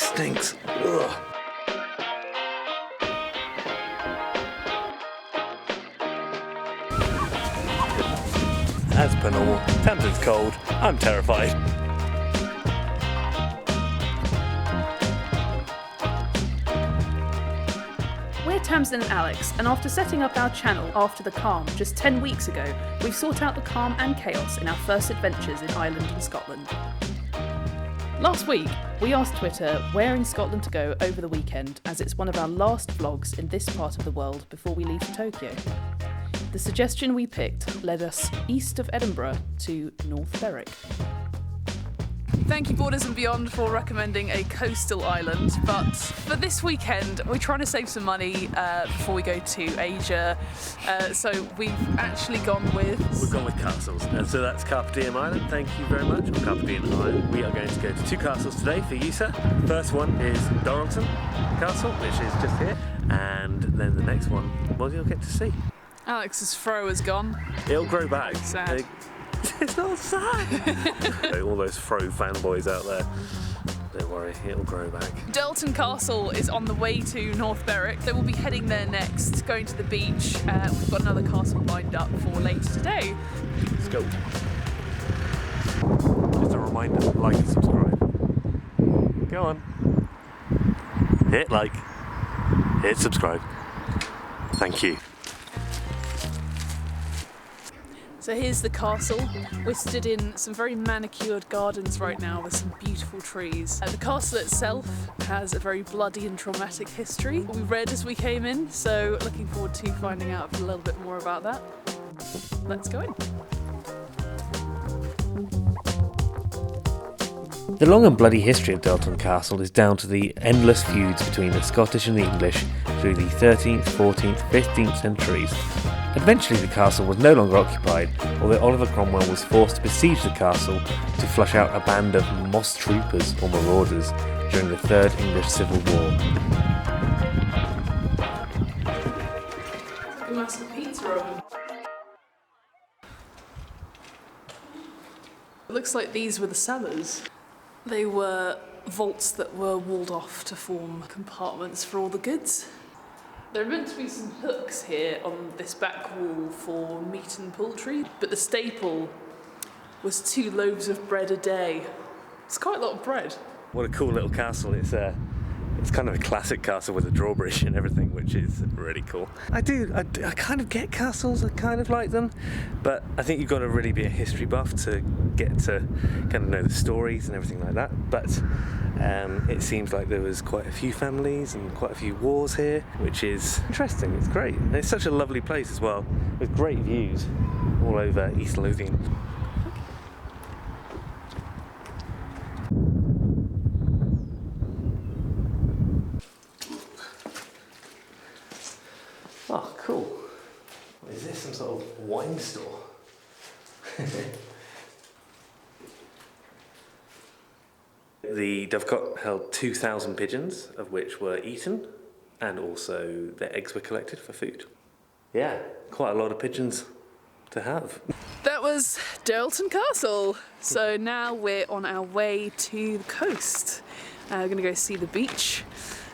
stinks. Ugh. As per normal, Tamsin's cold, I'm terrified. We're Tamsin and Alex, and after setting up our channel after the calm just 10 weeks ago, we've sought out the calm and chaos in our first adventures in Ireland and Scotland. Last week, we asked Twitter where in Scotland to go over the weekend, as it's one of our last vlogs in this part of the world before we leave for Tokyo. The suggestion we picked led us east of Edinburgh to North Berwick. Thank you Borders and Beyond for recommending a coastal island, but for this weekend we're trying to save some money before we go to Asia, so we've actually gone with... We've gone with castles, and so that's Carpe Diem Island, thank you very much, or Carpe Diem Island. We are going to go to 2 castles today for you, sir. First one is Dalton Castle, which is just here, and then the next one, well, you'll get to see. Alex's fro has gone. It'll grow back. Sad. It's not sad. All those fro fanboys out there, don't worry, it'll grow back. Dalton Castle is on the way to North Berwick, so we'll be heading there next, going to the beach. We've got another castle lined up for later today. Let's go. Just a reminder, like and subscribe. Go on. Hit like. Hit subscribe. Thank you. So here's the castle. We're stood in some very manicured gardens right now with some beautiful trees. The castle itself has a very bloody and traumatic history. We read as we came in, so looking forward to finding out a little bit more about that. Let's go in. The long and bloody history of Dalton Castle is down to the endless feuds between the Scottish and the English through the 13th, 14th, 15th centuries. Eventually the castle was no longer occupied, although Oliver Cromwell was forced to besiege the castle to flush out a band of moss troopers or marauders during the Third English Civil War. A massive pizza oven. It looks like these were the cellars. They were vaults that were walled off to form compartments for all the goods. There are meant to be some hooks here on this back wall for meat and poultry, but the staple was 2 loaves of bread a day. It's quite a lot of bread. What a cool little castle. It's kind of a classic castle with a drawbridge and everything, which is really cool. I kind of get castles, I kind of like them, but I think you've got to really be a history buff to get to kind of know the stories and everything like that. But it seems like there was quite a few families and quite a few wars here, which is interesting. It's great. And it's such a lovely place as well, with great views all over East Lothian. Oh, cool. What is this? Some sort of wine store? The dovecot held 2,000 pigeons, of which were eaten, and also their eggs were collected for food. Yeah, quite a lot of pigeons to have. That was Dalton Castle. So now we're on our way to the coast. We're going to go see the beach.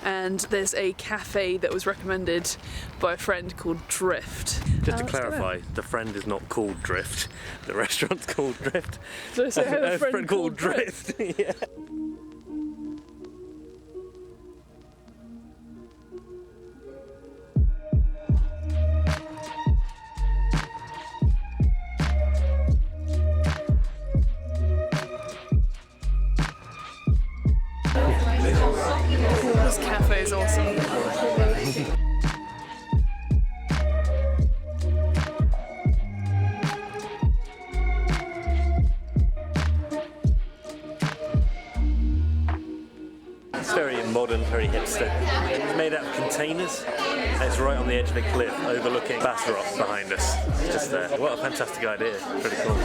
And there's a cafe that was recommended by a friend called Drift. Just to clarify, the friend is not called Drift. The restaurant's called Drift. So I have a friend called Drift. Yeah. This cafe is awesome. It's very modern, very hipster. It's made out of containers, and it's right on the edge of a cliff overlooking Bass Rock behind us. It's just there. What a fantastic idea. Pretty cool.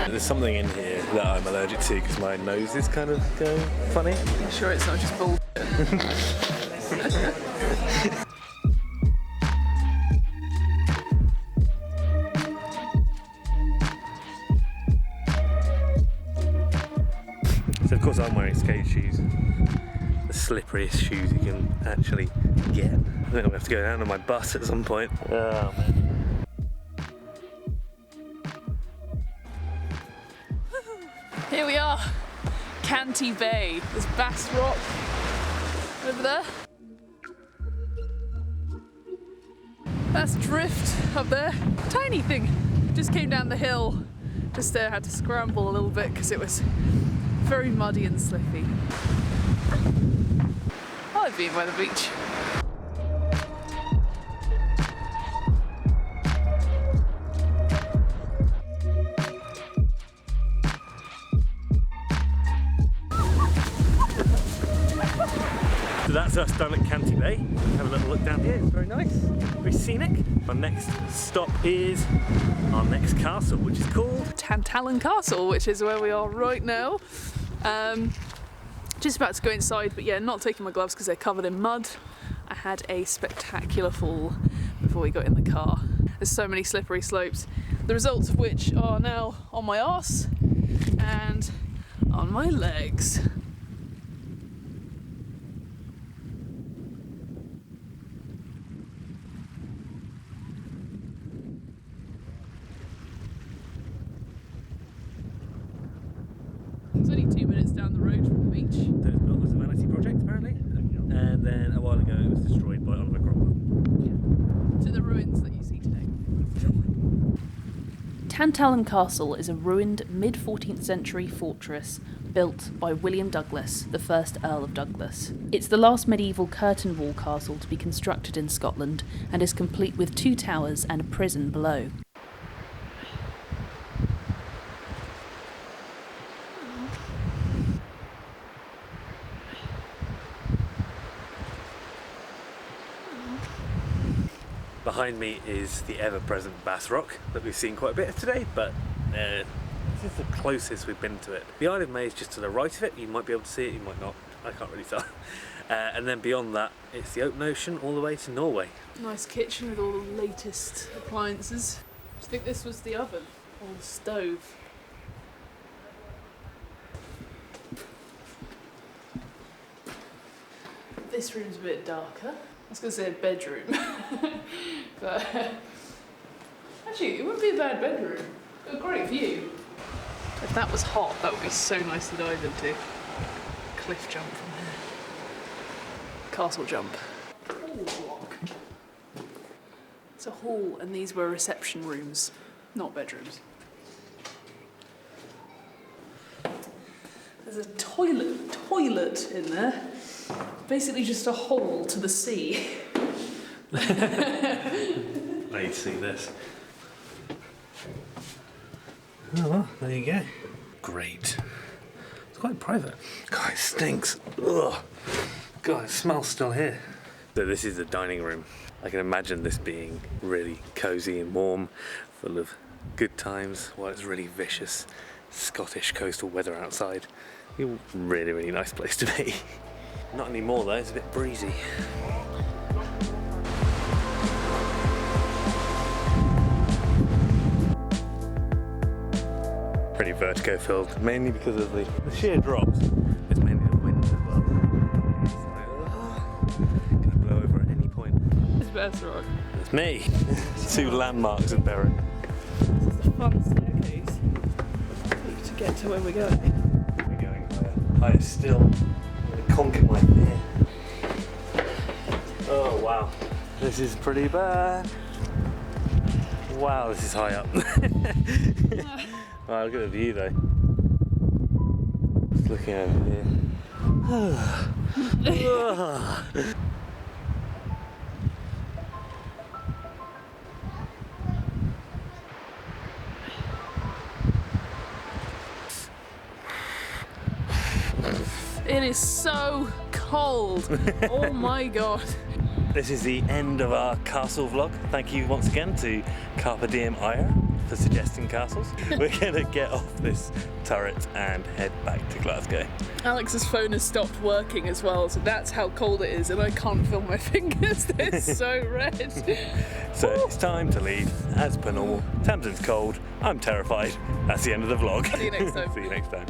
There's something in here that I'm allergic to because my nose is kind of going funny. I'm sure it's not just bull. So of course I'm wearing skate shoes. the slipperiest shoes you can actually get. I think I'm gonna have to go down on my bus at some point. Oh man. Here we are, Canty Bay. There's Bass Rock over there. That's Drift up there. Tiny thing. Just came down the hill. Just had to scramble a little bit because it was very muddy and slippy. I like being by the beach. So that's us done at Canty Bay. Have a little look down here, it's very nice, very scenic. Our next stop is our next castle, which is called Tantallon Castle, which is where we are right now. Just about to go inside, but yeah, not taking my gloves because they're covered in mud. I had a spectacular fall before we got in the car. There's so many slippery slopes, the results of which are now on my arse and on my legs. It's only 2 minutes down the road from the beach. It was built as a vanity project apparently, and then a while ago it was destroyed by Oliver Cromwell. Yeah. To the ruins that you see today. Tantallon Castle is a ruined mid-14th century fortress built by William Douglas, the first Earl of Douglas. It's the last medieval curtain wall castle to be constructed in Scotland and is complete with 2 towers and a prison below. Behind me is the ever-present Bass Rock that we've seen quite a bit of today, but this is the closest we've been to it. The Isle of May is just to the right of it. You might be able to see it, you might not. I can't really tell. And then beyond that, it's the open ocean all the way to Norway. Nice kitchen with all the latest appliances. I think this was the oven or the stove. This room's a bit darker. I was going to say a bedroom, but actually it wouldn't be a bad bedroom. A great view. If that was hot, that would be so nice to dive into. Cliff jump from here. Castle jump. Hall block. It's a hall, and these were reception rooms, not bedrooms. There's a toilet in there. Basically just a hole to the sea. I need to see this. Oh well, there you go. Great. It's quite private. God, it stinks. Ugh. God, it smells still here. So this is the dining room. I can imagine this being really cosy and warm, full of good times, while it's really vicious Scottish coastal weather outside. It's a really, really nice place to be. Not anymore though, it's a bit breezy. Pretty vertigo filled, mainly because of the sheer drops. It's mainly the wind as well. It's like, gonna blow over at any point. It's Bass Rock. It's me. 2 landmarks of Berwick. This is the fun staircase to get to where we're going. We're going higher still. Conquer my fear. Oh wow, this is pretty bad. Wow, this is high up. Wow, look at the view though. Just looking over here. It is so cold. Oh my god. This is the end of our castle vlog. Thank you once again to Carpe Diem Ire for suggesting castles. We're gonna get off this turret and head back to Glasgow. Alex's phone has stopped working as well, so that's how cold it is, and I can't feel my fingers. They're so red. So it's time to leave, as per normal. Tamsin's cold, I'm terrified. That's the end of the vlog. See you next time. See you next time.